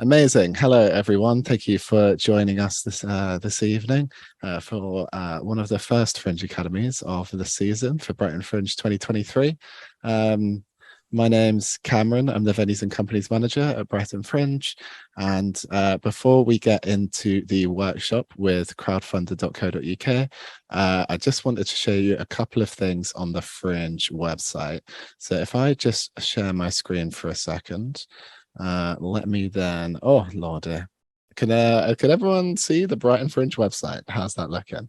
Amazing. Hello, everyone. Thank you for joining us this evening for one of the first Fringe Academies of the season for Brighton Fringe 2023. My name's Cameron. I'm the Venues and Companies Manager at Brighton Fringe. And before we get into the workshop with crowdfunder.co.uk, I just wanted to show you a couple of things on the Fringe website. So if I just share my screen for a second. Let me then. Oh lordy, can everyone see the Brighton Fringe website? How's that looking?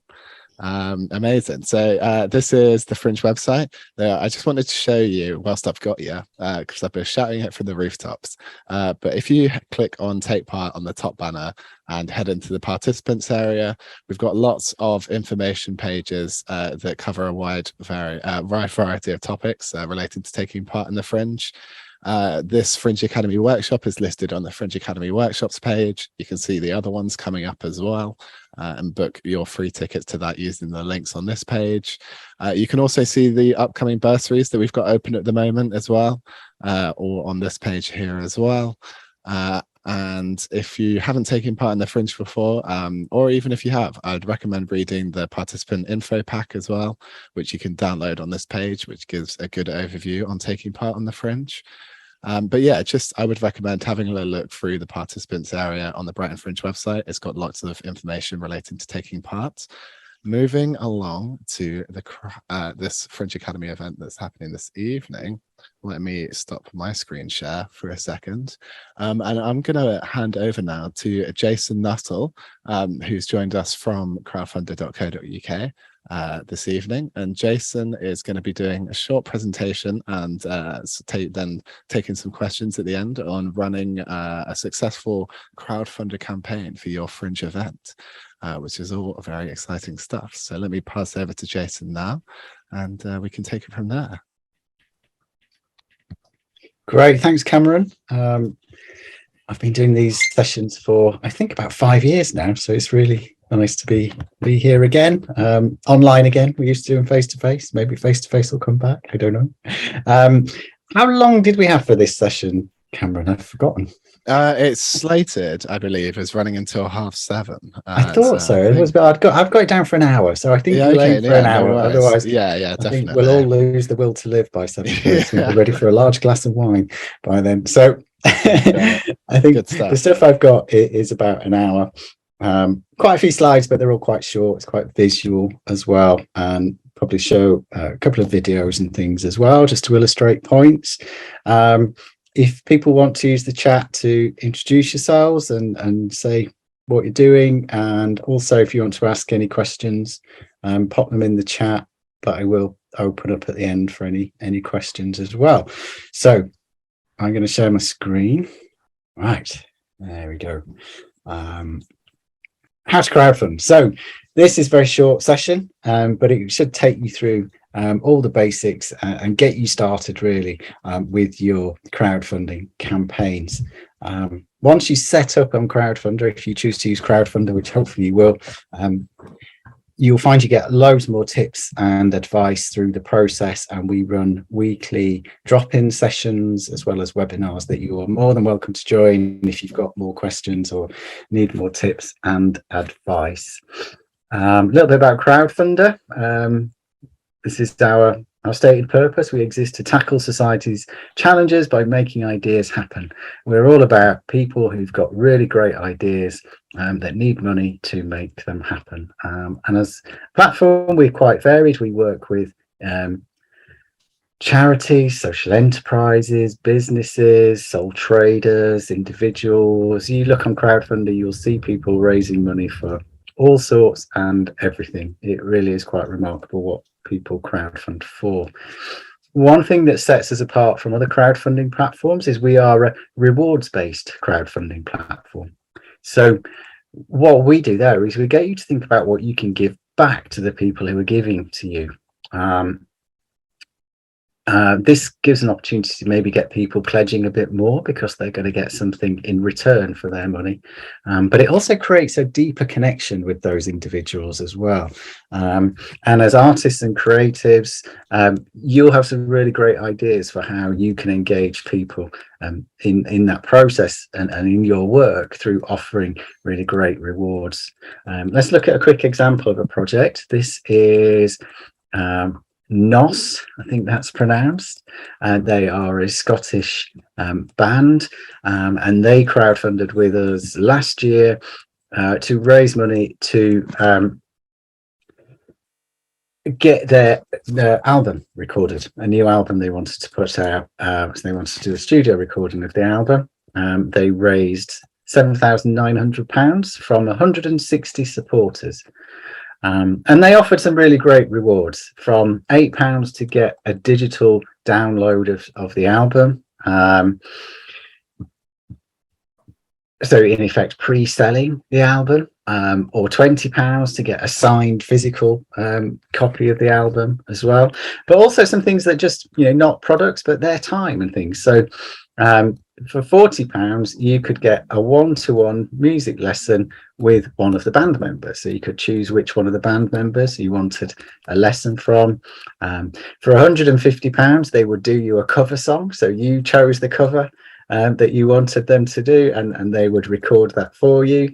Amazing. So this is the Fringe website. I just wanted to show you whilst I've got you, because I've been shouting it from the rooftops. But if you click on Take Part on the top banner and head into the participants area, we've got lots of information pages that cover a wide variety of topics related to taking part in the Fringe. This Fringe Academy workshop is listed on the Fringe Academy workshops page. You can see the other ones coming up as well, and book your free tickets to that using the links on this page. You can also see the upcoming bursaries that we've got open at the moment as well, or on this page here as well. And if you haven't taken part in the Fringe before, or even if you have, I'd recommend reading the participant info pack as well, which you can download on this page, which gives a good overview on taking part on the Fringe. But yeah, I would recommend having a look through the participants area on the Brighton Fringe website. It's got lots of information relating to taking part. Moving along to this Fringe Academy event that's happening this evening. Let me stop my screen share for a second. And I'm going to hand over now to Jason Nuttall, who's joined us from crowdfunder.co.uk this evening. And Jason is going to be doing a short presentation and then taking some questions at the end on running a successful crowdfunder campaign for your Fringe event. Which is all very exciting stuff. So let me pass over to Jason now, and we can take it from there. Great, thanks, Cameron. I've been doing these sessions for, I think, about 5 years now, so it's really nice to be here again, online again. We used to do them face-to-face. Maybe face-to-face will come back, I don't know. How long did we have for this session, Cameron? I've forgotten. It's slated, I believe, as running until 7:30. I thought so. It was, but I've got it down for an hour, so I think you'll aim for an hour. Otherwise, definitely. I think we'll all lose the will to live by 7:30. We'll be ready for a large glass of wine by then. So I think the stuff I've got is about an hour. Quite a few slides, but they're all quite short. It's quite visual as well, and probably show a couple of videos and things as well, just to illustrate points. If people want to use the chat to introduce yourselves and say what you're doing, and also if you want to ask any questions, pop them in the chat, but I will open up at the end for any questions as well. So I'm going to share my screen. Right, there we go. How to crowdfund. So this is a very short session, but it should take you through all the basics and get you started really with your crowdfunding campaigns. Once you set up on Crowdfunder, if you choose to use Crowdfunder, which hopefully you will, you'll find you get loads more tips and advice through the process, and we run weekly drop-in sessions as well as webinars that you are more than welcome to join if you've got more questions or need more tips and advice. A little bit about Crowdfunder. This is our stated purpose. We exist to tackle society's challenges by making ideas happen. We're all about people who've got really great ideas that need money to make them happen. And as a platform, we're quite varied. We work with charities, social enterprises, businesses, sole traders, individuals. You look on Crowdfunder, you'll see people raising money for all sorts and everything. It really is quite remarkable what people crowdfund for. One thing that sets us apart from other crowdfunding platforms is we are a rewards-based crowdfunding platform. So what we do there is we get you to think about what you can give back to the people who are giving to you. And This gives an opportunity to maybe get people pledging a bit more because they're going to get something in return for their money. But it also creates a deeper connection with those individuals as well. And as artists and creatives, you'll have some really great ideas for how you can engage people in that process and in your work through offering really great rewards. Let's look at a quick example of a project. This is Nos, I think that's pronounced. They are a Scottish band, and they crowdfunded with us last year to raise money to get their album recorded, a new album they wanted to put out. So they wanted to do a studio recording of the album. They raised £7,900 from 160 supporters. And they offered some really great rewards, from £8 to get a digital download of the album. So in effect, pre-selling the album, or £20 to get a signed physical copy of the album as well. But also some things that just, not products, but their time and things. So for £40, you could get a one-to-one music lesson with one of the band members. So you could choose which one of the band members you wanted a lesson from. For £150, they would do you a cover song. So you chose the cover that you wanted them to do, and they would record that for you.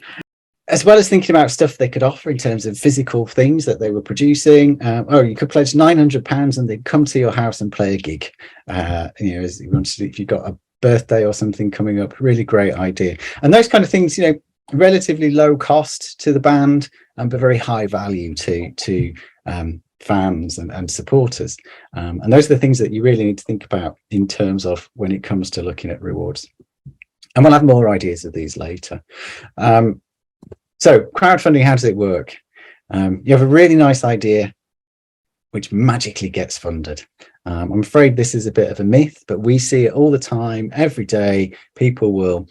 As well as thinking about stuff they could offer in terms of physical things that they were producing. You could pledge £900 and they'd come to your house and play a gig. As you wanted to, if you got a birthday or something coming up, really great idea. And those kind of things, relatively low cost to the band, but very high value to fans and supporters. And those are the things that you really need to think about in terms of when it comes to looking at rewards. And we'll have more ideas of these later. So crowdfunding, how does it work? You have a really nice idea which magically gets funded. I'm afraid this is a bit of a myth, but we see it all the time, every day. People will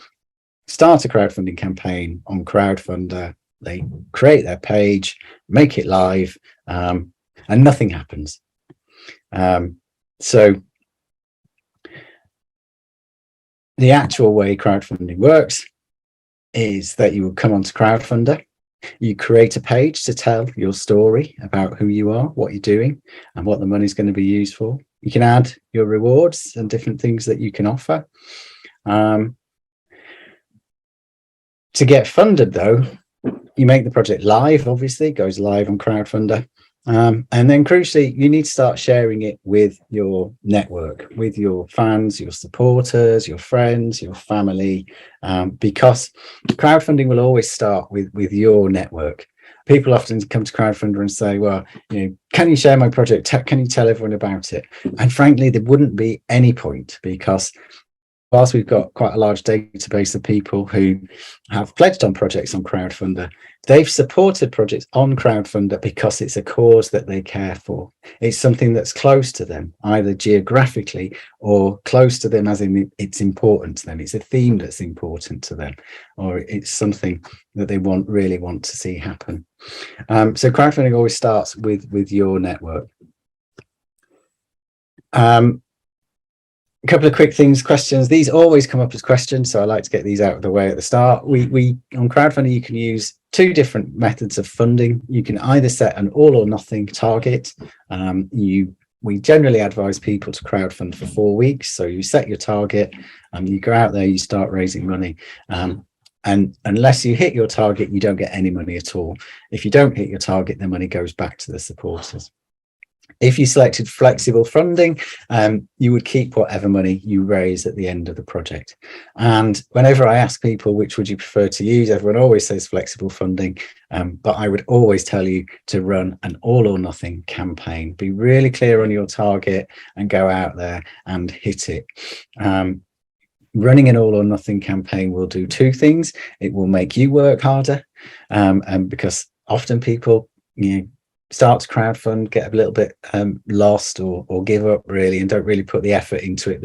start a crowdfunding campaign on Crowdfunder, they create their page, make it live, and nothing happens. So the actual way crowdfunding works is that you will come onto Crowdfunder, you create a page to tell your story about who you are, what you're doing, and what the money is going to be used for. You can add your rewards and different things that you can offer. To get funded, though, you make the project live, obviously, it goes live on Crowdfunder. And then crucially, you need to start sharing it with your network, with your fans, your supporters, your friends, your family, because crowdfunding will always start with your network. People often come to Crowdfunder and say, well, can you share my project? Can you tell everyone about it? And frankly, there wouldn't be any point, because whilst we've got quite a large database of people who have pledged on projects on Crowdfunder, they've supported projects on Crowdfunder because it's a cause that they care for. It's something that's close to them, either geographically or close to them as in it's important to them. It's a theme that's important to them, or it's something that they really want to see happen. So crowdfunding always starts with your network. A couple of quick things, questions. These always come up as questions, so I like to get these out of the way at the start. We on Crowdfunding, you can use two different methods of funding. You can either set an all or nothing target. We generally advise people to crowdfund for 4 weeks. So you set your target and you go out there, you start raising money. And unless you hit your target, you don't get any money at all. If you don't hit your target, the money goes back to the supporters. If you selected flexible funding, you would keep whatever money you raise at the end of the project. And whenever I ask people which would you prefer to use, everyone always says flexible funding. But I would always tell you to run an all or nothing campaign. Be really clear on your target and go out there and hit it. Running an all or nothing campaign will do two things. It will make you work harder, and because often people, start to crowdfund, get a little bit lost or give up really, and don't really put the effort into it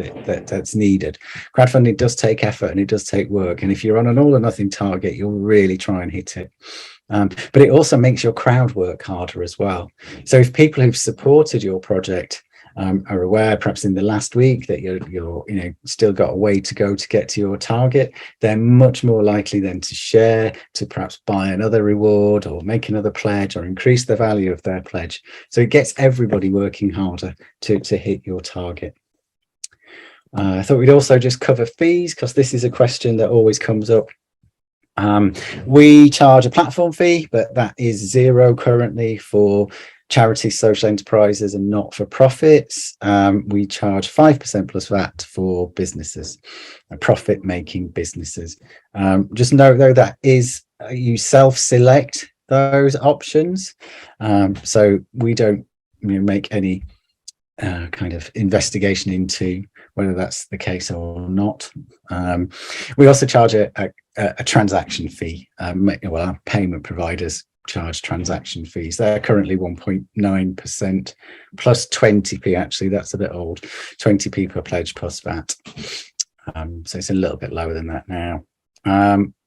that's needed. Crowdfunding does take effort and it does take work, and if you're on an all or nothing target, you'll really try and hit it. But it also makes your crowd work harder as well. So if people who've supported your project are aware, perhaps in the last week, that you're still got a way to go to get to your target, they're much more likely then to share, to perhaps buy another reward or make another pledge or increase the value of their pledge. So it gets everybody working harder to hit your target. I thought we'd also just cover fees, because this is a question that always comes up. We charge a platform fee, but that is 0 currently for charities, social enterprises and not-for-profits. We charge 5% plus VAT for businesses, profit-making businesses. Just note though, that is, you self-select those options, so we don't make any kind of investigation into whether that's the case or not. We also charge a transaction fee. Well, our payment providers charge transaction fees. They're currently 1.9% plus 20p. Actually, that's a bit old. 20p per pledge plus VAT. So it's a little bit lower than that now.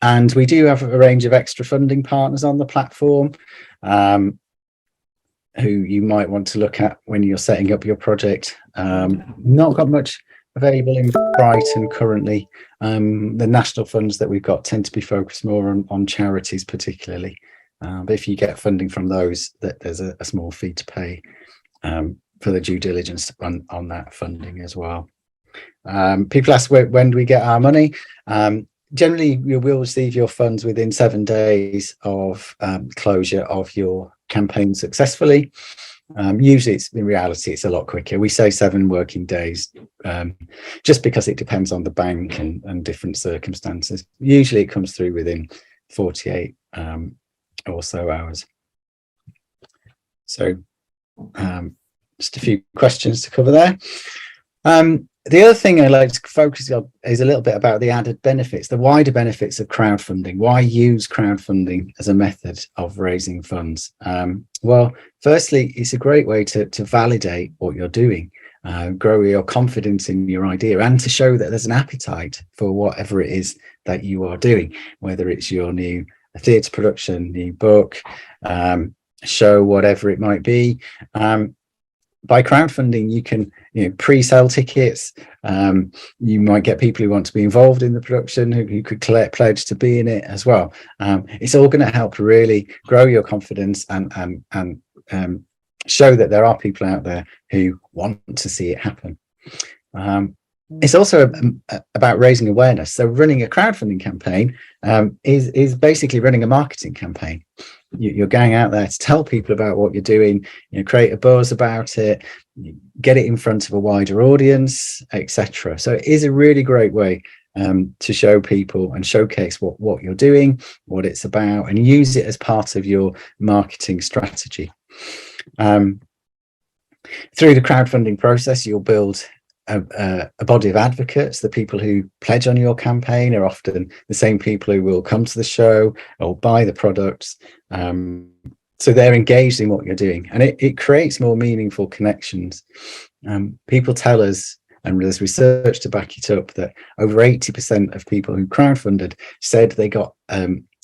And we do have a range of extra funding partners on the platform, who you might want to look at when you're setting up your project. Not got much available in Brighton currently. The national funds that we've got tend to be focused more on charities particularly. But if you get funding from those, there's a small fee to pay for the due diligence on that funding as well. People ask, when do we get our money? Generally, you will receive your funds within 7 days of closure of your campaign successfully. Usually, in reality, it's a lot quicker. We say 7 working days, just because it depends on the bank and different circumstances. Usually, it comes through within 48 or so hours. So, just a few questions to cover there. The other thing I'd like to focus on is a little bit about the added benefits, the wider benefits of crowdfunding. Why use crowdfunding as a method of raising funds? Well, firstly, it's a great way to validate what you're doing, grow your confidence in your idea, and to show that there's an appetite for whatever it is that you are doing, whether it's your new theatre production, new book, show, whatever it might be. By crowdfunding, you can pre-sell tickets. You might get people who want to be involved in the production, who could pledge to be in it as well. It's all going to help really grow your confidence and show that there are people out there who want to see it happen. It's also about raising awareness. So running a crowdfunding campaign is basically running a marketing campaign. You're going out there to tell people about what you're doing, create a buzz about it, get it in front of a wider audience, etc. So it is a really great way to show people and showcase what you're doing, what it's about, and use it as part of your marketing strategy. Through the crowdfunding process, you'll build a body of advocates. The people who pledge on your campaign are often the same people who will come to the show or buy the products. So they're engaged in what you're doing, and it creates more meaningful connections. People tell us, and there's research to back it up, that over 80% of people who crowdfunded said they got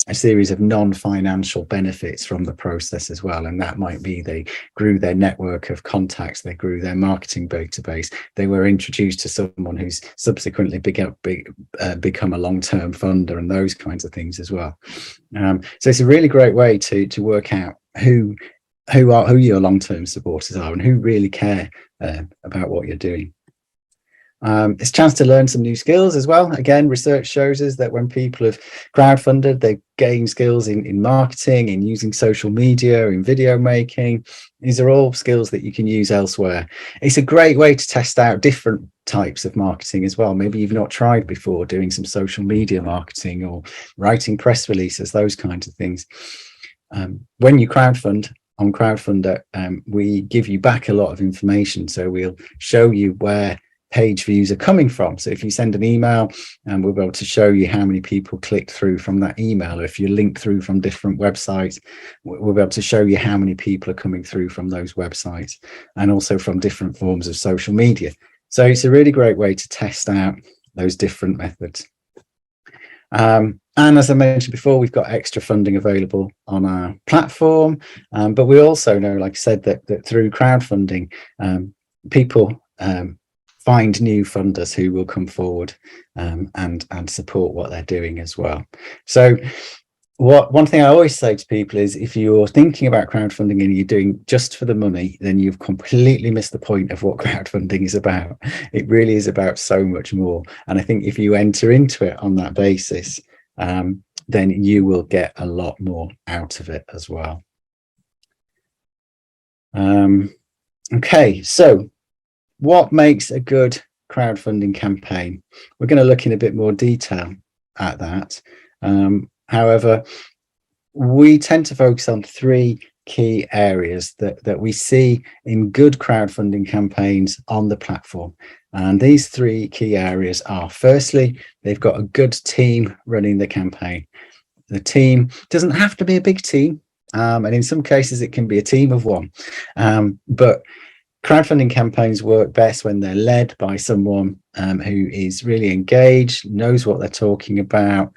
a series of non-financial benefits from the process as well. And that might be they grew their network of contacts, they grew their marketing database, they were introduced to someone who's subsequently become a long-term funder, and those kinds of things as well. So it's a really great way to work out who your long-term supporters are and who really care about what you're doing. It's a chance to learn some new skills as well. Again, research shows us that when people have crowdfunded, they gain skills in marketing, in using social media, in video making. These are all skills that you can use elsewhere. It's a great way to test out different types of marketing as well. Maybe you've not tried before doing some social media marketing or writing press releases, those kinds of things. When you crowdfund on Crowdfunder, we give you back a lot of information. So we'll show you where page views are coming from. So if you send an email, and we'll be able to show you how many people clicked through from that email. Or if you link through from different websites, we'll be able to show you how many people are coming through from those websites, and also from different forms of social media. So it's a really great way to test out those different methods. And as I mentioned before, we've got extra funding available on our platform, but we also know, like I said, that through crowdfunding, people find new funders who will come forward and support what they're doing as well. So one thing I always say to people is, if you're thinking about crowdfunding and you're doing just for the money, then you've completely missed the point of what crowdfunding is about. It really is about so much more. And I think if you enter into it on that basis, then you will get a lot more out of it as well. Okay, so what makes a good crowdfunding campaign? We're going to look in a bit more detail at that. However, we tend to focus on three key areas that we see in good crowdfunding campaigns on the platform. And these three key areas are: firstly, they've got a good team running the campaign. The team doesn't have to be a big team, and in some cases it can be a team of one. But crowdfunding campaigns work best when they're led by someone who is really engaged, knows what they're talking about,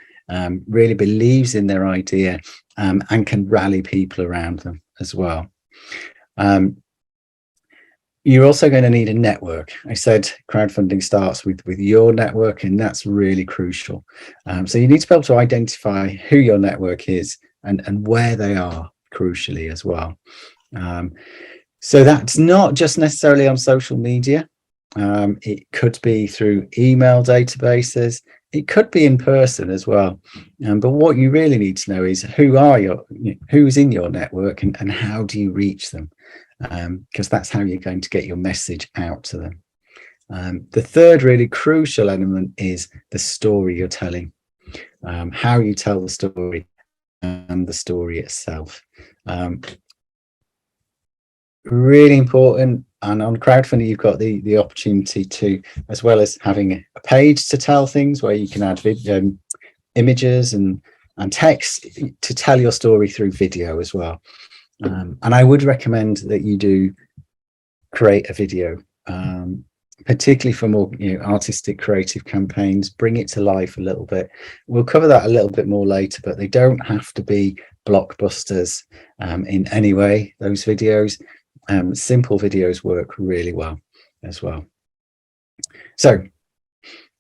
really believes in their idea, and can rally people around them as well. You're also going to need a network. I said crowdfunding starts with your network, and that's really crucial. So you need to be able to identify who your network is and where they are, crucially as well. So that's not just necessarily on social media. It could be through email databases. It could be in person as well. But what you really need to know is who's in your network and how do you reach them? Because that's how you're going to get your message out to them. The third really crucial element is the story you're telling, how you tell the story and the story itself. Really important. And on crowdfunding, you've got the opportunity to, as well as having a page to tell things where you can add images and text, to tell your story through video as well. And I would recommend that you do create a video, particularly for more artistic, creative campaigns. Bring it to life a little bit. We'll cover that a little bit more later, but they don't have to be blockbusters in any way, those videos. Simple videos work really well as well. So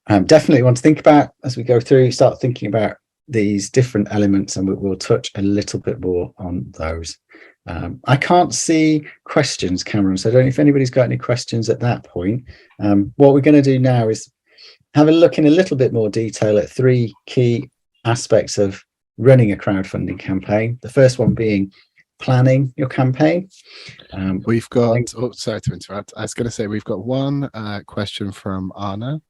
definitely want to think about, as we go through, start thinking about these different elements, and we'll touch a little bit more on those. I can't see questions, Cameron, so I don't know if anybody's got any questions at that point. What we're going to do now is have a look in a little bit more detail at three key aspects of running a crowdfunding campaign. The first one being planning your campaign. We've got, sorry to interrupt. I was going to say we've got one question from Anna,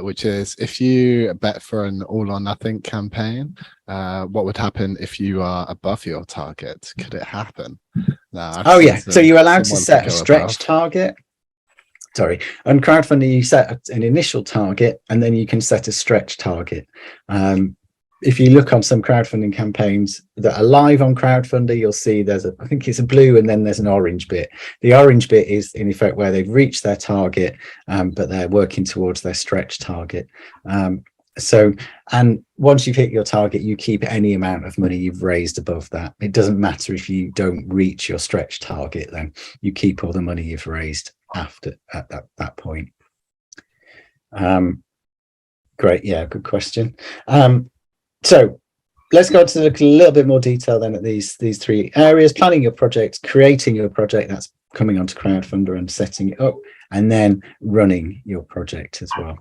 which is, if you bet for an all or nothing campaign, what would happen if you are above your target? Could it happen? So you're allowed to set a stretch target. Sorry, on crowdfunding you set an initial target and then you can set a stretch target. If you look on some crowdfunding campaigns that are live on Crowdfunder, you'll see I think it's a blue and then there's an orange bit. The orange bit is in effect where they've reached their target, but they're working towards their stretch target. And once you've hit your target, you keep any amount of money you've raised above that. It doesn't matter if you don't reach your stretch target, then you keep all the money you've raised at that point. Great, yeah, good question. So let's go to look a little bit more detail then at these three areas: planning your project, creating your project, that's coming onto Crowdfunder and setting it up, and then running your project as well.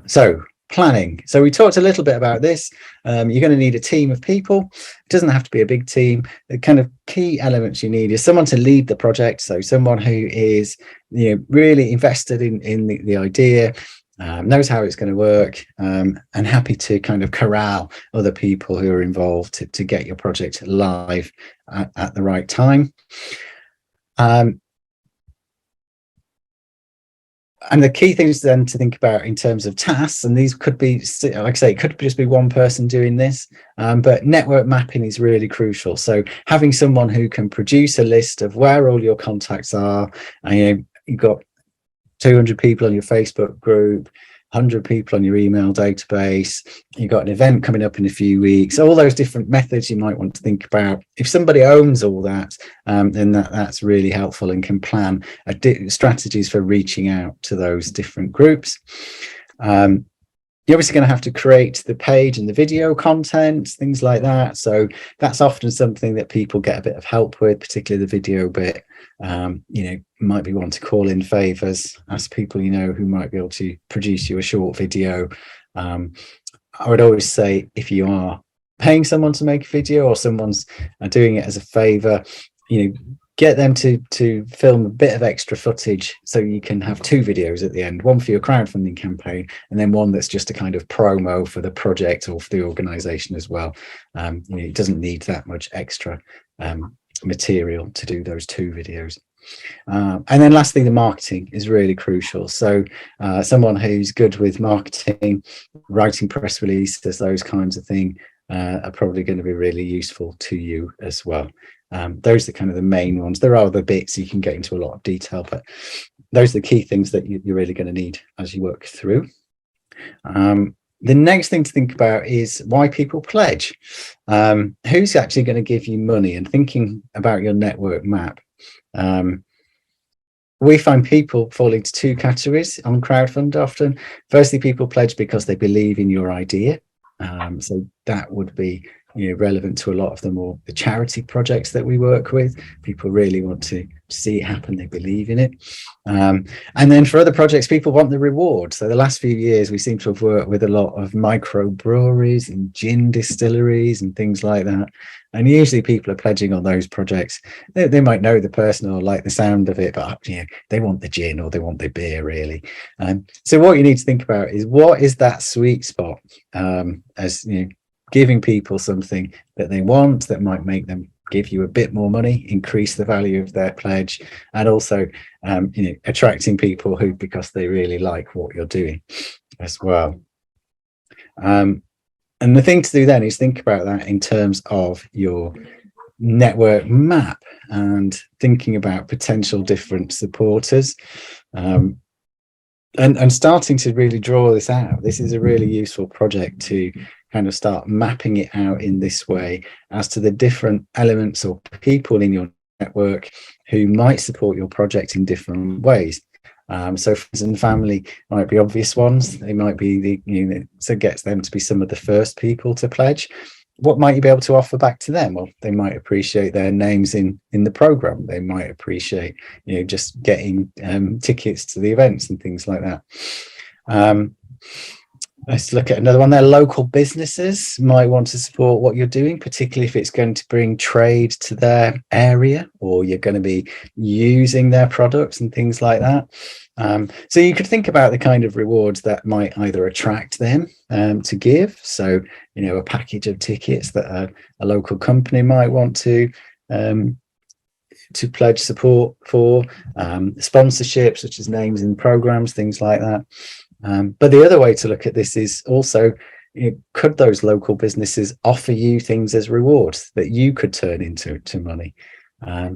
So planning. So we talked a little bit about this. You're going to need a team of people. It doesn't have to be a big team. The kind of key elements you need is someone to lead the project. So someone who is really invested in the idea, knows how it's going to work, and happy to kind of corral other people who are involved to get your project live at the right time. And the key things then to think about in terms of tasks, and these could be, like I say, it could just be one person doing this, but network mapping is really crucial. So having someone who can produce a list of where all your contacts are, and you've got 200 people on your Facebook group, 100 people on your email database, you've got an event coming up in a few weeks, all those different methods you might want to think about. If somebody owns all that, then that's really helpful and can plan strategies for reaching out to those different groups. You're obviously going to have to create the page and the video content, things like that. So that's often something that people get a bit of help with, particularly the video bit. Might be one to call in favors, ask people who might be able to produce you a short video. I would always say, if you are paying someone to make a video or someone's doing it as a favor, get them to film a bit of extra footage so you can have 2 videos at the end, one for your crowdfunding campaign and then one that's just a kind of promo for the project or for the organization as well. It doesn't need that much extra material to do those 2 videos. And then lastly, the marketing is really crucial. So someone who's good with marketing, writing press releases, those kinds of things are probably going to be really useful to you as well. Those are kind of the main ones. There are other bits you can get into a lot of detail, but those are the key things that you're really going to need as you work through. The next thing to think about is why people pledge. Who's actually going to give you money? And thinking about your network map. We find people fall into 2 categories on crowdfund often. Firstly, people pledge because they believe in your idea. So that would be relevant to a lot of the charity projects that we work with. People really want to see it happen, they believe in it. And then for other projects, people want the reward. So the last few years we seem to have worked with a lot of micro breweries and gin distilleries and things like that, and usually people are pledging on those projects. They might know the person or like the sound of it, but they want the gin or they want the beer really. So what you need to think about is, what is that sweet spot, as giving people something that they want that might make them give you a bit more money, increase the value of their pledge, and also attracting people who, because they really like what you're doing as well. And the thing to do then is think about that in terms of your network map and thinking about potential different supporters, and starting to really draw this out. This is a really useful project to kind of start mapping it out in this way as to the different elements or people in your network who might support your project in different ways. So friends and family might be obvious ones. They might be so gets them to be some of the first people to pledge. What might you be able to offer back to them? Well, they might appreciate their names in the program. They might appreciate just getting tickets to the events and things like that. Let's look at another one there. Local businesses might want to support what you're doing, particularly if it's going to bring trade to their area or you're going to be using their products and things like that. So you could think about the kind of rewards that might either attract them to give. So, a package of tickets that a local company might want to pledge support for, sponsorships such as names in programs, things like that. But the other way to look at this is also, could those local businesses offer you things as rewards that you could turn into money?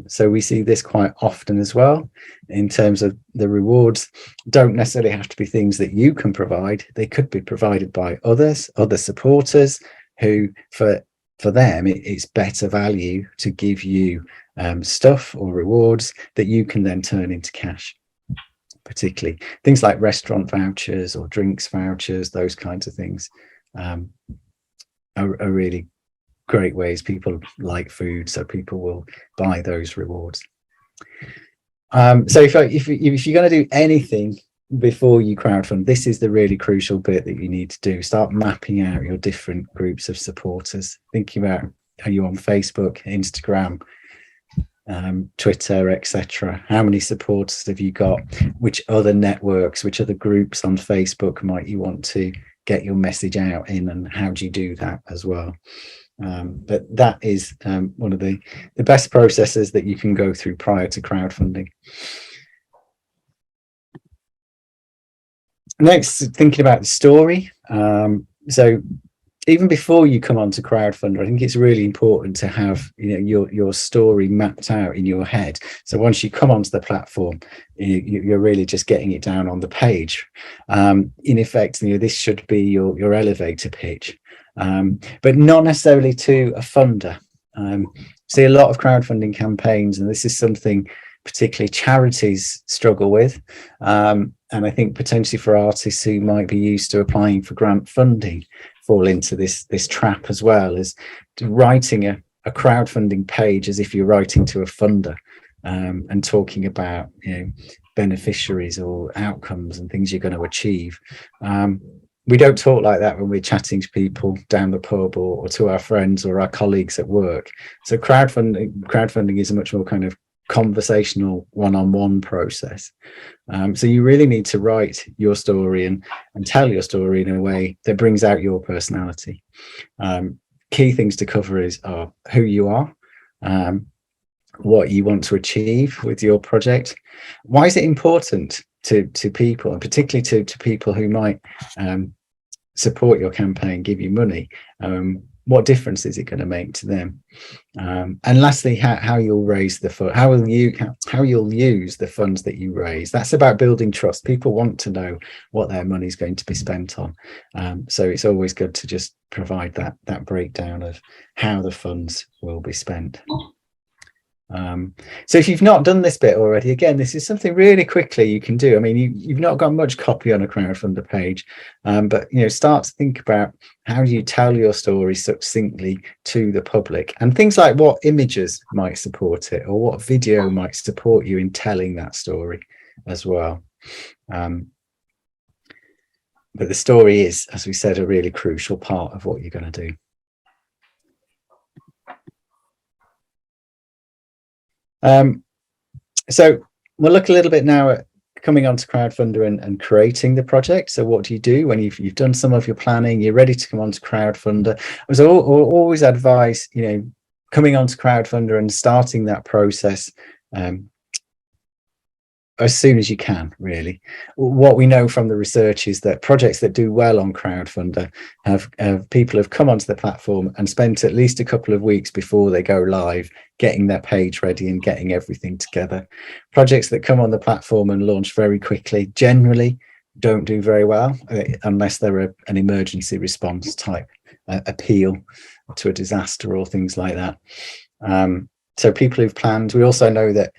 So we see this quite often as well, in terms of the rewards don't necessarily have to be things that you can provide. They could be provided by other supporters who, for them, it's better value to give you stuff or rewards that you can then turn into cash. Particularly things like restaurant vouchers or drinks vouchers, those kinds of things are really great ways. People like food, so people will buy those rewards. So if you're going to do anything before you crowdfund, this is the really crucial bit that you need to do. Start mapping out your different groups of supporters, thinking about, are you on Facebook, Instagram, Twitter, etc.? How many supporters have you got? Which other networks, which other groups on Facebook might you want to get your message out in, and how do you do that as well? But that is one of the best processes that you can go through prior to crowdfunding. Next, thinking about the story. So even before you come onto Crowdfund, I think it's really important to have, your story mapped out in your head. So once you come onto the platform, you're really just getting it down on the page. In effect, this should be your elevator pitch, but not necessarily to a funder. See a lot of crowdfunding campaigns, and this is something particularly charities struggle with, and I think potentially for artists who might be used to applying for grant funding fall into this trap as well, as writing a crowdfunding page as if you're writing to a funder, and talking about beneficiaries or outcomes and things you're going to achieve. We don't talk like that when we're chatting to people down the pub or to our friends or our colleagues at work. So crowdfunding is a much more kind of conversational one-on-one process. So you really need to write your story and tell your story in a way that brings out your personality. Key things to cover are who you are, what you want to achieve with your project, why is it important to people, and particularly to people who might support your campaign, give you money. What difference is it going to make to them? And lastly, how you'll raise the fund, how you'll use the funds that you raise. That's about building trust. People want to know what their money is going to be spent on. So it's always good to just provide that breakdown of how the funds will be spent. So if you've not done this bit already, again, this is something really quickly you can do. I mean, you've not got much copy on a crowdfunder page, but start to think about how do you tell your story succinctly to the public, and things like what images might support it, or what video might support you in telling that story as well. But the story is, as we said, a really crucial part of what you're going to do. So we'll look a little bit now at coming onto Crowdfunder and creating the project. So what do you do when you've done some of your planning, you're ready to come onto Crowdfunder? I was always advise, coming onto Crowdfunder and starting that process as soon as you can, really. What we know from the research is that projects that do well on Crowdfunder have people have come onto the platform and spent at least a couple of weeks before they go live getting their page ready and getting everything together. Projects that come on the platform and launch very quickly generally don't do very well unless they're an emergency response type appeal to a disaster or things like that. So people who've planned, we also know that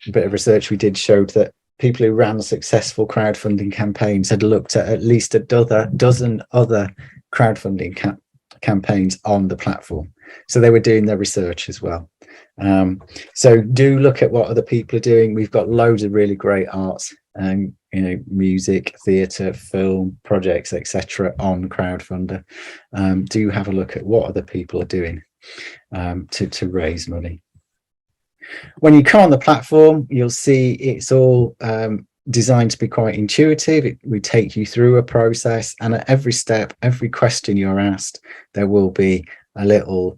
a bit of research we did showed that people who ran successful crowdfunding campaigns had looked at least a dozen other crowdfunding campaigns on the platform. So they were doing their research as well. So do look at what other people are doing. We've got loads of really great arts and music, theatre, film projects, etc. on Crowdfunder. Do have a look at what other people are doing to raise money. When you come on the platform, you'll see it's all designed to be quite intuitive. We take you through a process, and at every step, every question you're asked, there will be a little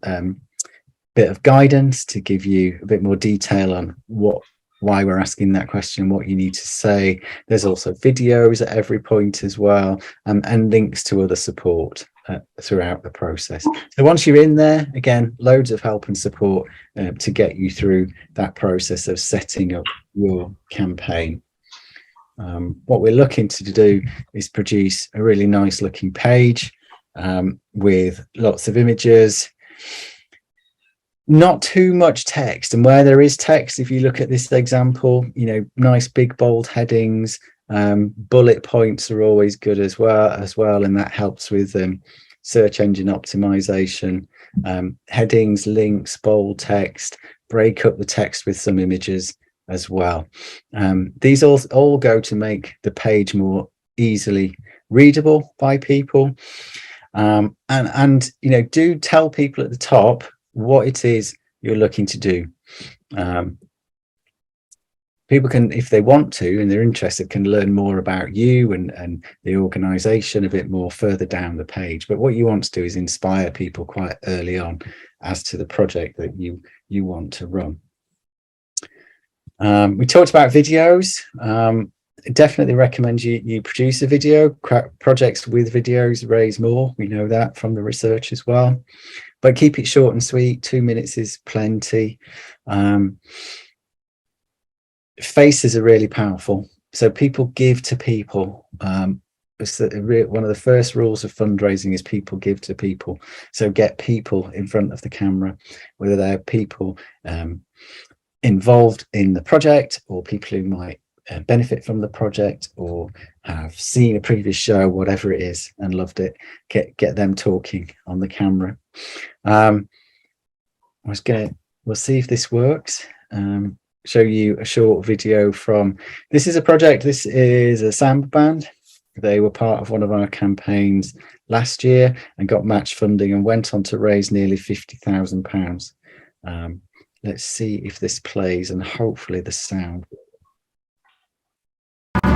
bit of guidance to give you a bit more detail on why we're asking that question, what you need to say. There's also videos at every point as well, and links to other support throughout the process. So once you're in there, again, loads of help and support to get you through that process of setting up your campaign. What we're looking to do is produce a really nice looking page with lots of images, not too much text, and where there is text, if you look at this example, nice big bold headings, bullet points are always good as well, and that helps with search engine optimization. Headings, links, bold text, break up the text with some images as well. These all go to make the page more easily readable by people, and do tell people at the top what it is you're looking to do. People can, if they want to and they're interested, can learn more about you and the organization a bit more further down the page. But what you want to do is inspire people quite early on as to the project that you want to run. We talked about videos. definitely recommend you produce a video. Projects with videos raise more. We know that from the research as well. But keep it short and sweet. 2 minutes is plenty. Faces are really powerful. So people give to people. One of the first rules of fundraising is people give to people. So get people in front of the camera, whether they're people involved in the project or people who might benefit from the project or have seen a previous show, whatever it is, and loved it. Get them talking on the camera. We'll see if this works. Show you a short video from, this is a project, this is a samba band. They were part of one of our campaigns last year and got match funding and went on to raise nearly £50,000. Let's see if this plays, and hopefully the sound. We're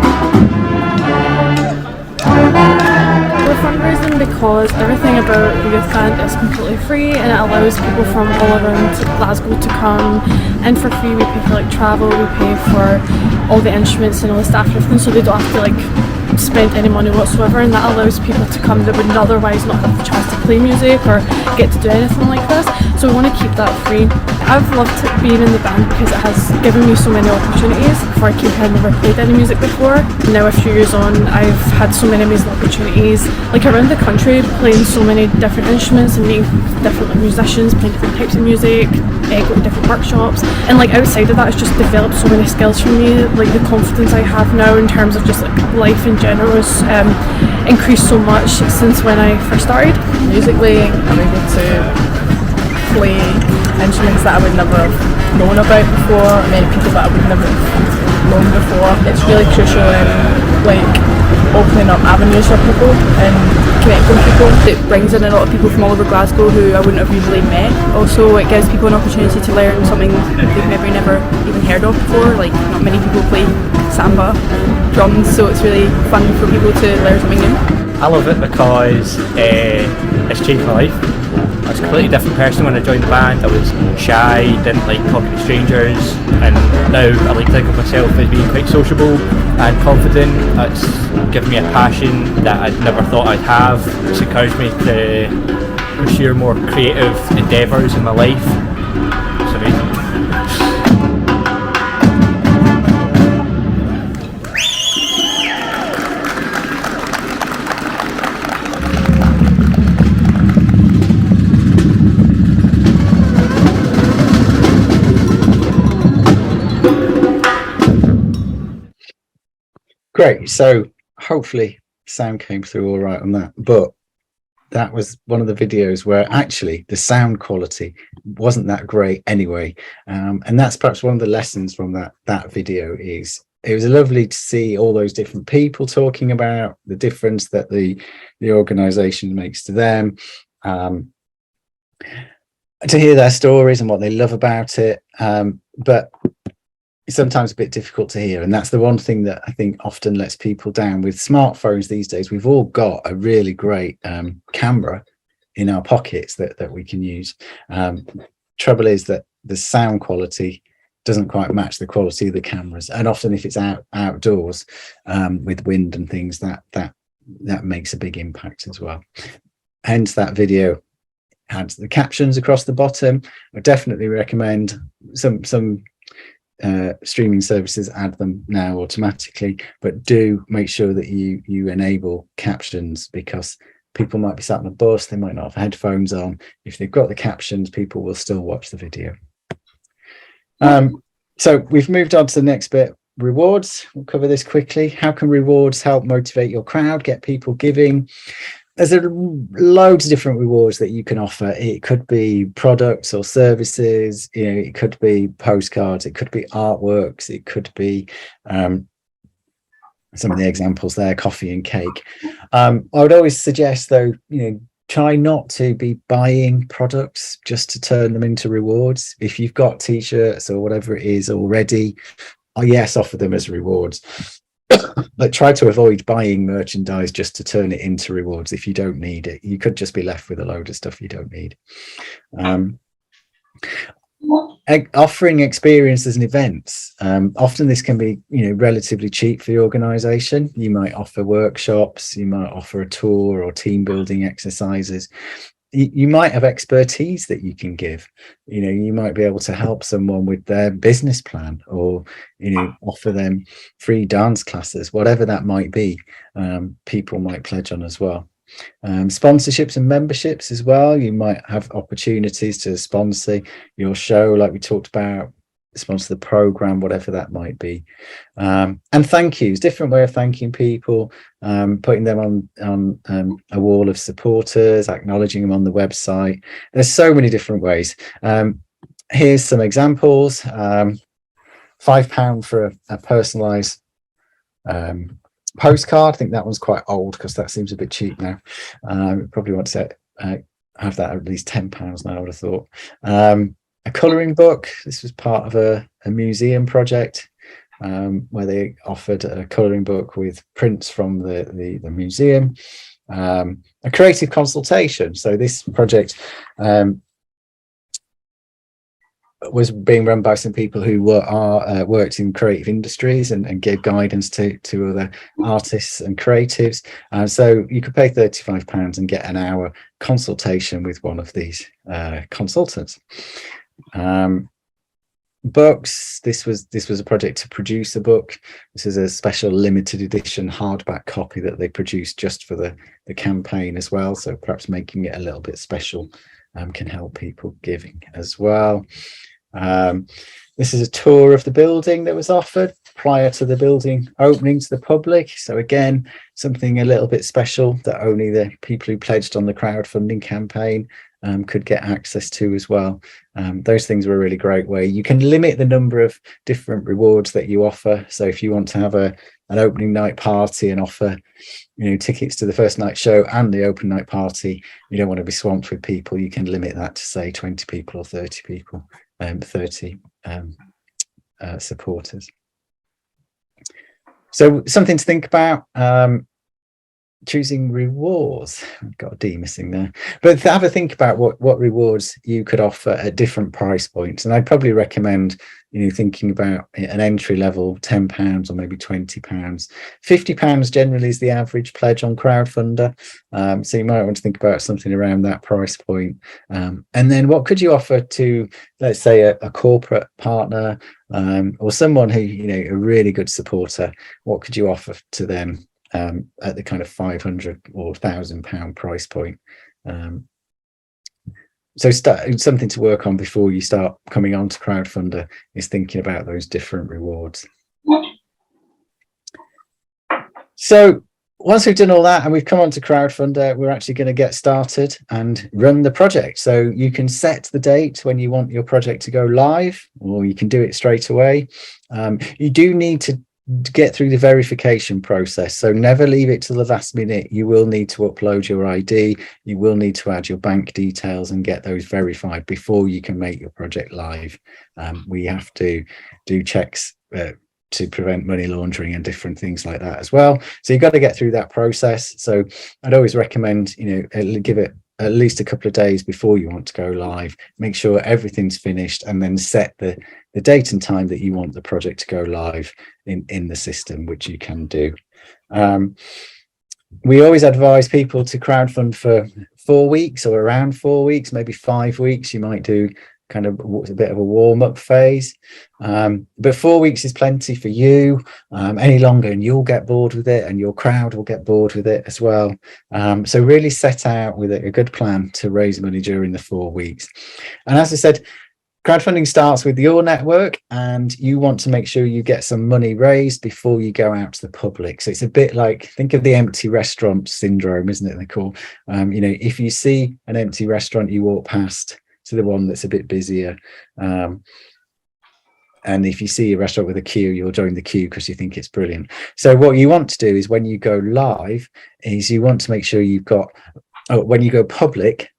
fundraising because everything about the youth band is completely free, and it allows people from all around Glasgow to come in for free. We pay for like travel, we pay for all the instruments and all the staff and everything, so they don't have to like spend any money whatsoever, and that allows people to come that would otherwise not have the chance to play music or get to do anything like this. So we want to keep that free. I've loved being in the band because it has given me so many opportunities. Before I came here, I'd never played any music before. Now a few years on, I've had so many amazing opportunities, like around the country, playing so many different instruments and meeting different musicians, playing different types of music, going to different workshops, and like outside of that, it's just developed so many skills for me. Like the confidence I have now in terms of just like life in general has increased so much since when I first started. Musically, I'm able to play instruments that I would never have known about before, many people that I would never have known before. It's really crucial in like opening up avenues for people and connecting people. It brings in a lot of people from all over Glasgow who I wouldn't have usually met. Also, it gives people an opportunity to learn something they've maybe never even heard of before. Like, not many people play samba, drums, so it's really fun for people to learn something new. I love it because it's changed my life. I was a completely different person when I joined the band. I was shy, didn't like talking to strangers, and now I like to think of myself as being quite sociable and confident. It's given me a passion that I'd never thought I'd have. It's encouraged me to pursue more creative endeavours in my life. It's amazing. Great. So hopefully sound came through all right on that. But that was one of the videos where actually the sound quality wasn't that great anyway. And that's perhaps one of the lessons from that video is it was lovely to see all those different people talking about the difference that the organization makes to them, to hear their stories and what they love about it. But it's sometimes a bit difficult to hear, and that's the one thing that I think often lets people down. With smartphones these days, we've all got a really great camera in our pockets that we can use. Trouble is that the sound quality doesn't quite match the quality of the cameras, and often if it's outdoors with wind and things, that makes a big impact as well. Hence that video had the captions across the bottom. I definitely recommend some streaming services add them now automatically, but do make sure that you enable captions, because people might be sat on a bus, they might not have headphones on. If they've got the captions, people will still watch the video. So we've moved on to the next bit, rewards. We'll cover this quickly. How can rewards help motivate your crowd, get people giving? There's loads of different rewards that you can offer. It could be products or services, it could be postcards, it could be artworks, it could be some of the examples there, coffee and cake. I would always suggest though, try not to be buying products just to turn them into rewards. If you've got t-shirts or whatever it is already, yes, offer them as rewards. But try to avoid buying merchandise just to turn it into rewards if you don't need it. You could just be left with a load of stuff you don't need. offering experiences and events. Often this can be, relatively cheap for the organization. You might offer workshops, you might offer a tour or team building exercises. You might have expertise that you can give. You might be able to help someone with their business plan, or offer them free dance classes, whatever that might be. People might pledge on as well. Sponsorships and memberships as well. You might have opportunities to sponsor your show, like we talked about, sponsor the program, whatever that might be. And thank yous, different way of thanking people, putting them on a wall of supporters, acknowledging them on the website. There's so many different ways. Here's some examples. £5 for a personalized postcard. I think that one's quite old because that seems a bit cheap now. Probably want to have that at least £10 now, I would have thought. A colouring book. This was part of a museum project where they offered a colouring book with prints from the museum. A creative consultation. So this project was being run by some people who worked in creative industries and gave guidance to other artists and creatives. So you could pay £35 and get an hour consultation with one of these consultants. Books. This was a project to produce a book. This is a special limited edition hardback copy that they produced just for the campaign as well. So perhaps making it a little bit special can help people giving as well. This is a tour of the building that was offered prior to the building opening to the public. So again, something a little bit special that only the people who pledged on the crowdfunding campaign could get access to as well. Those things were a really great way. You can limit the number of different rewards that you offer. So if you want to have an opening night party and offer tickets to the first night show and the open night party, you don't want to be swamped with people, you can limit that to say 20 people or 30 people, 30 supporters. So something to think about. Choosing rewards. I've got a D missing there, but have a think about what rewards you could offer at different price points. And I'd probably recommend thinking about an entry level £10 or maybe £20. £50 generally is the average pledge on Crowdfunder, so you might want to think about something around that price point. And then what could you offer to, let's say, a corporate partner or someone who a really good supporter? What could you offer to them at the kind of £500 or £1,000 price point? So something to work on before you start coming on to Crowdfunder is thinking about those different rewards. So once we've done all that and we've come on to Crowdfunder, we're actually going to get started and run the project. So you can set the date when you want your project to go live, or you can do it straight away. You do need to get through the verification process, so never leave it to the last minute. You will need to upload your ID, you will need to add your bank details and get those verified before you can make your project live. We have to do checks to prevent money laundering and different things like that as well, so you've got to get through that process. So I'd always recommend give it at least a couple of days before you want to go live. Make sure everything's finished and then set the date and time that you want the project to go live in the system, which you can do. We always advise people to crowdfund for 4 weeks or around 4 weeks, maybe 5 weeks. You might do kind of a bit of a warm-up phase, but 4 weeks is plenty for you. Any longer and you'll get bored with it and your crowd will get bored with it as well. So really set out with a good plan to raise money during the 4 weeks. And as I said, crowdfunding starts with your network, and you want to make sure you get some money raised before you go out to the public. So it's a bit like, think of the empty restaurant syndrome, isn't it? They call, if you see an empty restaurant, you walk past to the one that's a bit busier. And if you see a restaurant with a queue, you'll join the queue because you think it's brilliant. So what you want to do is when you go live is you want to make sure you've got, when you go public,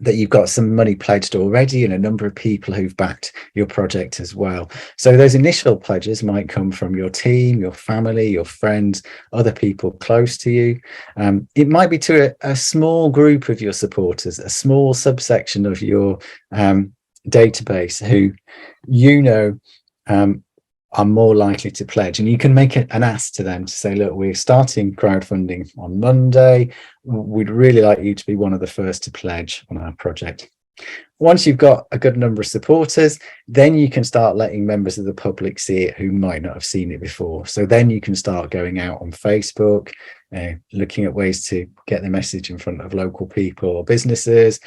that you've got some money pledged already and a number of people who've backed your project as well. So those initial pledges might come from your team, your family, your friends, other people close to you. It might be to a small group of your supporters, a small subsection of your database who are more likely to pledge, and you can make an ask to them to say, look, we're starting crowdfunding on Monday, we'd really like you to be one of the first to pledge on our project. Once you've got a good number of supporters, then you can start letting members of the public see it who might not have seen it before. So then you can start going out on Facebook, looking at ways to get the message in front of local people or businesses.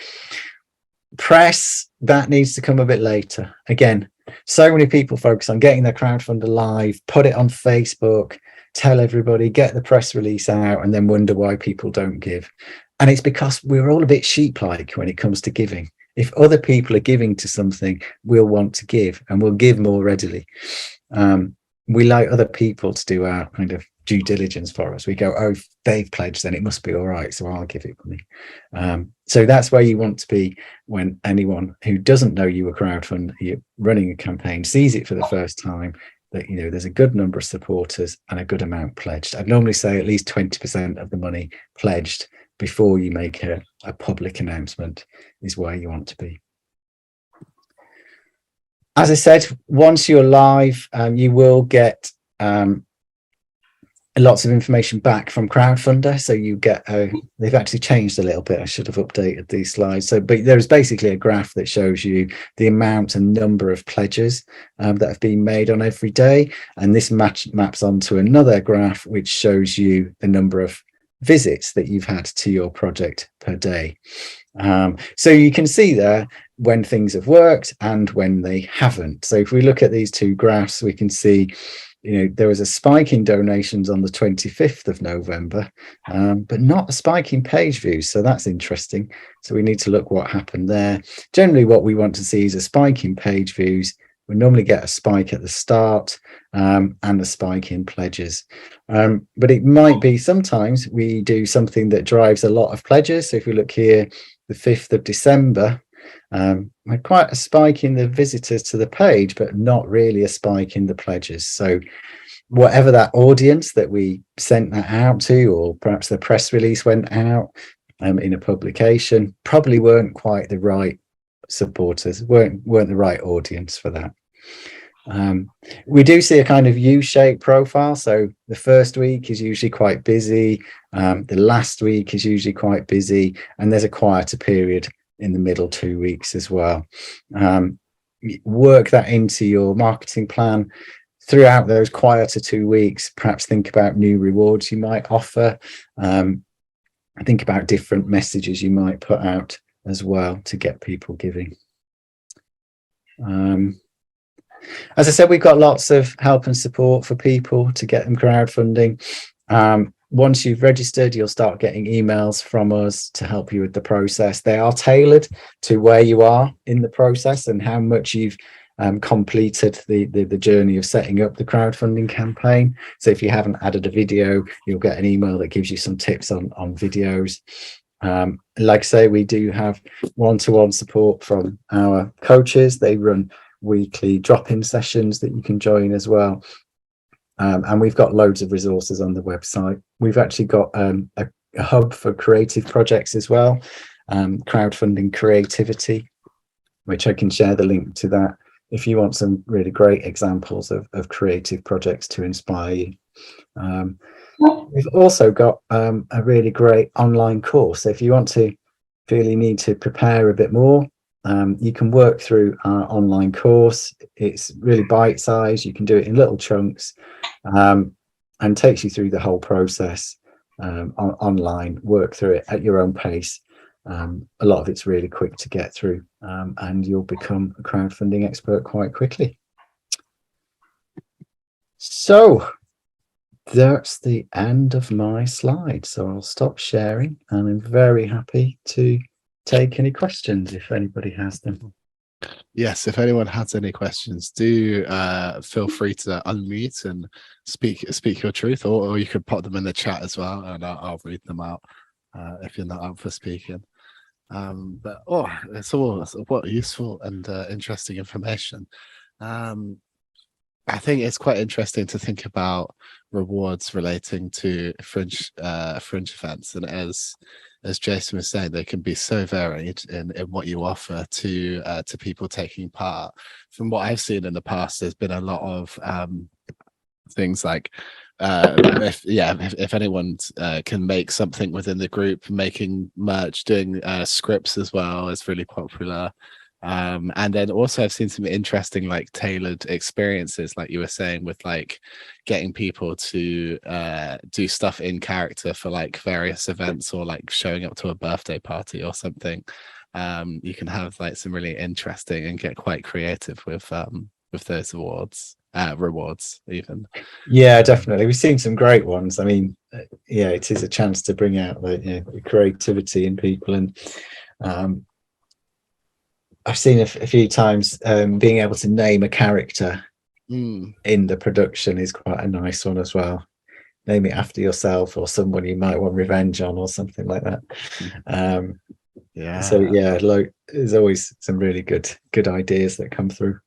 Press, that needs to come a bit later. Again, so many people focus on getting their crowdfunder live, put it on Facebook, tell everybody, get the press release out, and then wonder why people don't give. And it's because we're all a bit sheep-like when it comes to giving. If other people are giving to something, we'll want to give, and we'll give more readily. We like other people to do our kind of due diligence for us. We go, oh, if they've pledged, then it must be all right, so I'll give it money. So that's where you want to be when anyone who doesn't know you are crowdfund, you're running a campaign, sees it for the first time, that, you know, there's a good number of supporters and a good amount pledged. I'd normally say at least 20% of the money pledged before you make a public announcement is where you want to be. As I said, once you're live, you will get lots of information back from Crowdfunder. So you get they've actually changed a little bit. I should have updated these slides. So, but there's basically a graph that shows you the amount and number of pledges that have been made on every day. And this maps onto another graph, which shows you the number of visits that you've had to your project per day. So you can see there when things have worked and when they haven't. So if we look at these two graphs, we can see, you know, there was a spike in donations on the 25th of November, but not a spike in page views. So that's interesting. So we need to look what happened there. Generally, what we want to see is a spike in page views. We normally get a spike at the start and a spike in pledges. But it might be sometimes we do something that drives a lot of pledges. So if we look here, the 5th of December, we had quite a spike in the visitors to the page, but not really a spike in the pledges. So whatever that audience that we sent that out to, or perhaps the press release went out in a publication, probably weren't quite the right supporters, weren't the right audience for that. We do see a kind of U-shaped profile. So the first week is usually quite busy. The last week is usually quite busy, and there's a quieter period in the middle 2 weeks as well. Work that into your marketing plan throughout those quieter 2 weeks. Perhaps think about new rewards you might offer. Think about different messages you might put out as well to get people giving. As I said, we've got lots of help and support for people to get them crowdfunding. Once you've registered, you'll start getting emails from us to help you with the process. They are tailored to where you are in the process and how much you've completed the journey of setting up the crowdfunding campaign. So if you haven't added a video, you'll get an email that gives you some tips on videos. Like I say, we do have one-to-one support from our coaches. They run weekly drop-in sessions that you can join as well. And we've got loads of resources on the website. We've actually got a hub for creative projects as well, crowdfunding creativity, which I can share the link to that if you want some really great examples of creative projects to inspire you. We've also got a really great online course. So if you want to really need to prepare a bit more, you can work through our online course. It's really bite-sized. You can do it in little chunks and takes you through the whole process online. Work through it at your own pace. A lot of it's really quick to get through, and you'll become a crowdfunding expert quite quickly. So that's the end of my slide. So I'll stop sharing, and I'm very happy to take any questions if anybody has them. Yes, if anyone has any questions, do feel free to unmute and speak your truth, or you could pop them in the chat as well, and I'll read them out if you're not up for speaking. But it's all what useful and interesting information. I think it's quite interesting to think about rewards relating to fringe events, and as Jason was saying, they can be so varied in what you offer to people taking part. From what I've seen in the past, there's been a lot of things like if anyone can make something within the group, making merch, doing scripts as well is really popular. And then also I've seen some interesting like tailored experiences, like you were saying, with like getting people to do stuff in character for like various events, or like showing up to a birthday party or something. You can have like some really interesting and get quite creative with those rewards even. Yeah, definitely. We've seen some great ones. I mean, yeah, it is a chance to bring out the creativity in people, and I've seen a few times being able to name a character in the production is quite a nice one as well. Name it after yourself or someone you might want revenge on or something like that. So yeah, like there's always some really good ideas that come through.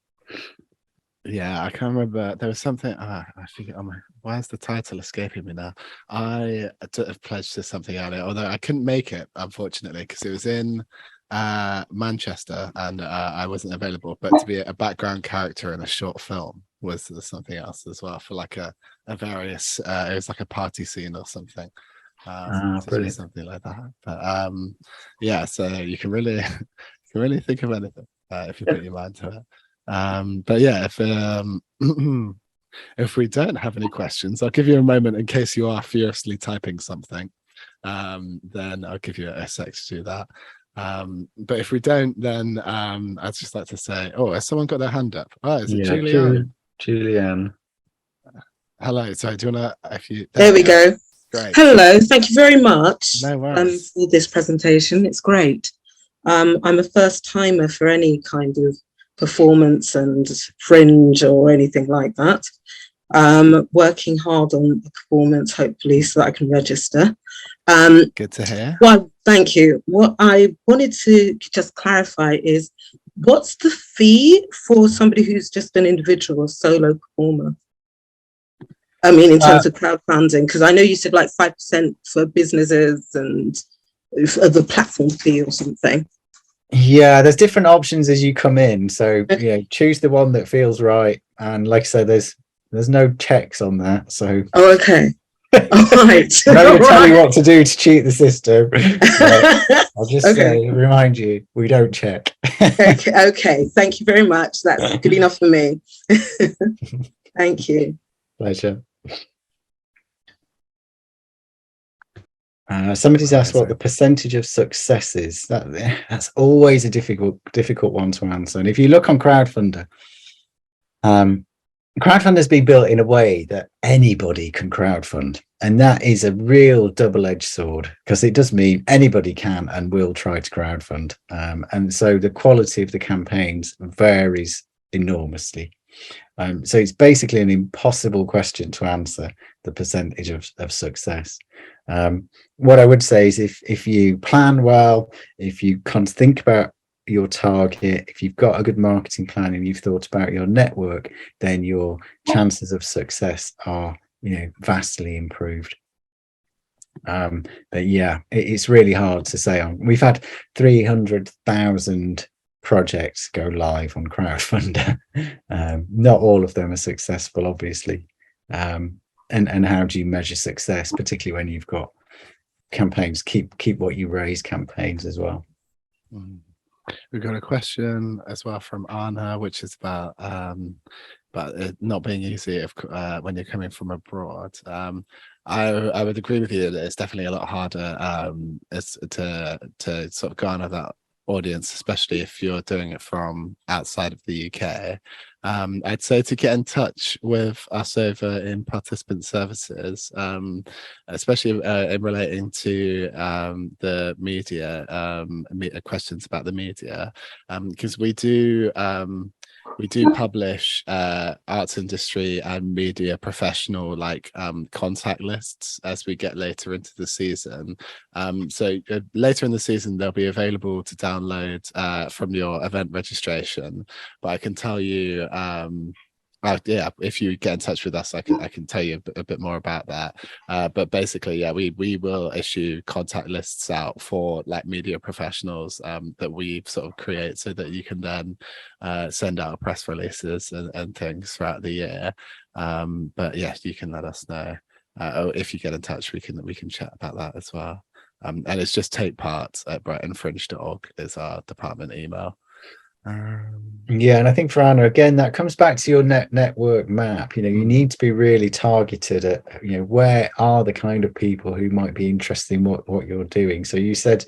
Yeah, I can't remember. There was something. I forget. Why is the title escaping me now? I pledged to something earlier, although I couldn't make it, unfortunately, because it was in Manchester and I wasn't available. But to be a background character in a short film was something else as well, for like a various. It was like a party scene or something. Brilliant. Something like that. But yeah, so you can really think of anything if you put your mind to it. But yeah, if we don't have any questions, I'll give you a moment in case you are furiously typing something. Then I'll give you a sec to do that. But if we don't, then I'd just like to say, oh, has someone got their hand up? Oh, is it Julianne? Julianne. Hello. Sorry, do you want to? If you there we go. Great. Hello. Thank you very much No worries. for this presentation. It's great. I'm a first timer for any kind of performance and fringe or anything like that. Working hard on the performance, hopefully, so that I can register. Good to hear. Well, thank you. What I wanted to just clarify is, what's the fee for somebody who's just an individual or solo performer? I mean, in terms of crowdfunding, because I know you said like 5% for businesses and the platform fee or something. Yeah, there's different options as you come in, so yeah, choose the one that feels right. And like I said, there's no checks on that, so okay. All right. I'm not going to tell you what to do to cheat the system. I'll just remind you, we don't check. Okay, thank you very much. That's good enough for me. Thank you. Pleasure. Somebody's asked what the percentage of success is. That's always a difficult one to answer. And if you look on Crowdfunder, crowdfund has been built in a way that anybody can crowdfund, and that is a real double-edged sword, because it does mean anybody can and will try to crowdfund, and so the quality of the campaigns varies enormously. So it's basically an impossible question to answer, the percentage of success. What I would say is if you plan well, if you can think about your target, if you've got a good marketing plan and you've thought about your network, then your chances of success are, vastly improved. But yeah, it's really hard to say. We've had 300,000 projects go live on Crowdfunder. Not all of them are successful, obviously. And how do you measure success, particularly when you've got campaigns? Keep what you raise campaigns as well. We've got a question as well from Anna, which is about it not being easy when you're coming from abroad. I would agree with you that it's definitely a lot harder to sort of garner that audience, especially if you're doing it from outside of the UK. I'd say to get in touch with us over in participant services, especially in relating to the media, questions about the media, because we do publish arts industry and media professional contact lists as we get later into the season. So later in the season they'll be available to download from your event registration, but I can tell you Yeah, if you get in touch with us, I can tell you a bit more about that. But basically, yeah, we will issue contact lists out for like media professionals that we sort of create, so that you can then send out press releases and things throughout the year. But yeah, you can let us know. If you get in touch, we can chat about that as well. And it's just takepart@brightonfringe.org is our department email. Yeah, and I think for Anna, again, that comes back to your network map. You need to be really targeted at, where are the kind of people who might be interested in what you're doing. So you said,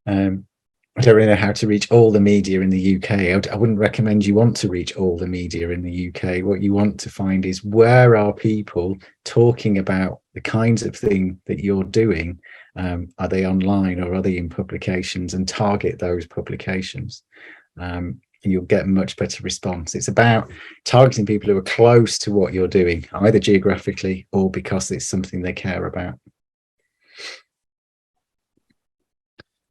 I don't really know how to reach all the media in the UK. I wouldn't recommend you want to reach all the media in the UK. What you want to find is, where are people talking about the kinds of thing that you're doing? Are they online, or are they in publications? And target those publications. You'll get a much better response. It's about targeting people who are close to what you're doing, either geographically or because it's something they care about.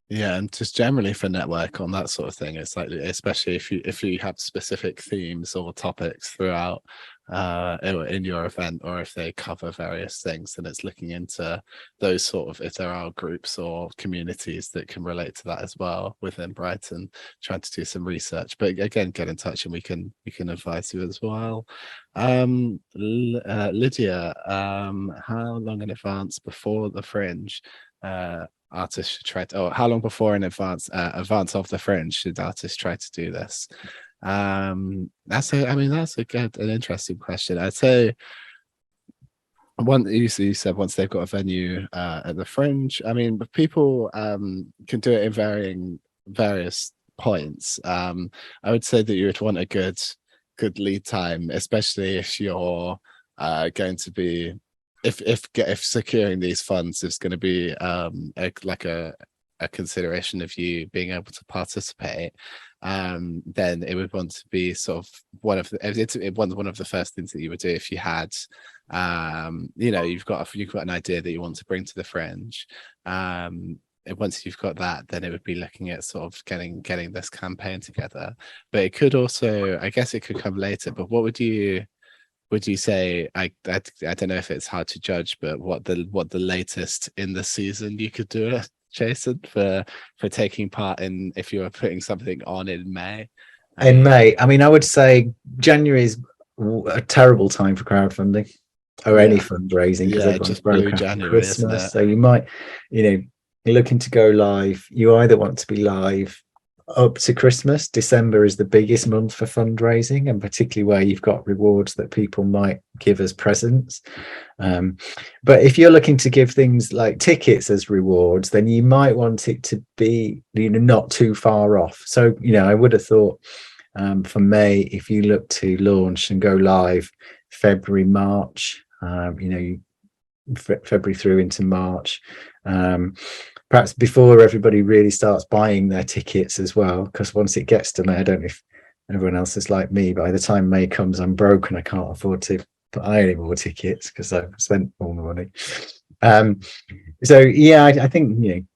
Yeah, and just generally for network on that sort of thing, it's like, especially if you have specific themes or topics throughout in your event, or if they cover various things, and it's looking into those sort of, if there are groups or communities that can relate to that as well within Brighton, trying to do some research. But again, get in touch and we can advise you as well. Lydia, how long in advance before the Fringe artists should try to, how long before in advance of the Fringe should artists try to do this? That's an interesting question. I'd say you said once they've got a venue at the Fringe. I mean, people can do it in various points. I would say that you would want a good lead time, especially if you're going to be, if securing these funds is going to be a consideration of you being able to participate, then it would want to be sort of one of the first things that you would do if you had, you've got an idea that you want to bring to the Fringe. Once you've got that, then it would be looking at sort of getting this campaign together. But it could also, I guess it could come later. But what would you say? I don't know if it's hard to judge, but what the latest in the season you could do it, Jason, for taking part in, if you were putting something on in May? I mean, I would say January is a terrible time for crowdfunding or any fundraising, because everyone's broke after Christmas. So you might, you're looking to go live. You either want to be live up to Christmas. December is the biggest month for fundraising, and particularly where you've got rewards that people might give as presents. But if you're looking to give things like tickets as rewards, then you might want it to be not too far off. So I would have thought for May, if you look to launch and go live February, March, February through into March, perhaps before everybody really starts buying their tickets as well, because once it gets to May, I don't know if everyone else is like me, by the time May comes, I'm broke and I can't afford to buy any more tickets because I've spent all the money. So yeah, I think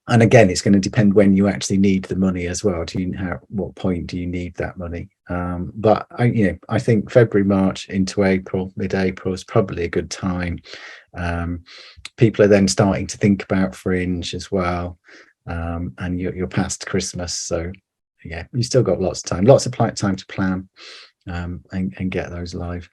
and again, it's going to depend when you actually need the money as well. What point do you need that money? But I think February, March into April, mid-April is probably a good time. People are then starting to think about Fringe as well, and you're past Christmas, so yeah, you still got lots of time to plan and get those live.